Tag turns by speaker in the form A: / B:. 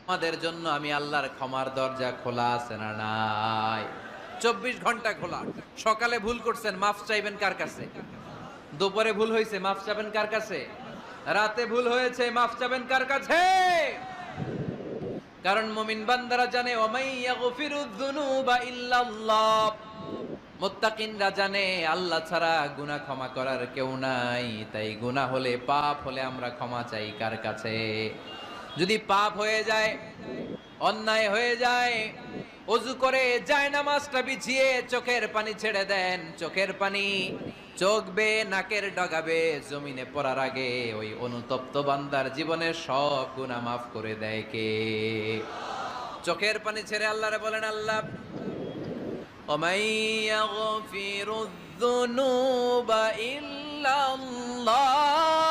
A: আমাদের জন্য আমি আল্লাহর ক্ষমার দরজা খোলা আছে না নাই? 24 ঘন্টা খোলা। সকালে ভুল করছেন, মাফ চাইবেন কার কাছে? দুপুরে ভুল হয়েছে, মাফ চাবেন কার কাছে? রাতে ভুল হয়েছে, মাফ চাবেন কার কাছে? কারণ মুমিন বান্দারা জানে ওমাই ইয়াগফিরুয যুনুবা ইল্লাল্লাহ। মুত্তাকিনরা জানে আল্লাহ ছাড়া গুনাহ ক্ষমা করার কেউ নাই। তাই গুনাহ হলে, পাপ হলে আমরা ক্ষমা চাই কার কাছে? যদি পাপ হয়ে যায়, অন্যায় হয়ে যায়, অজু করে জায়নামাজটা বিছিয়ে চোখের পানি ছেড়ে দেন। চোখের পানি চোখ বেয়ে নাকের ডগাবে জমিনে পড়ার আগে ওই অনুতপ্ত বান্দার জীবনের সব গুনাহ মাফ করে দেয় কে? চোখের পানি ছেড়ে আল্লাহরে বলেন, আল্লাহ ومن يغفر الذنوب إلا الله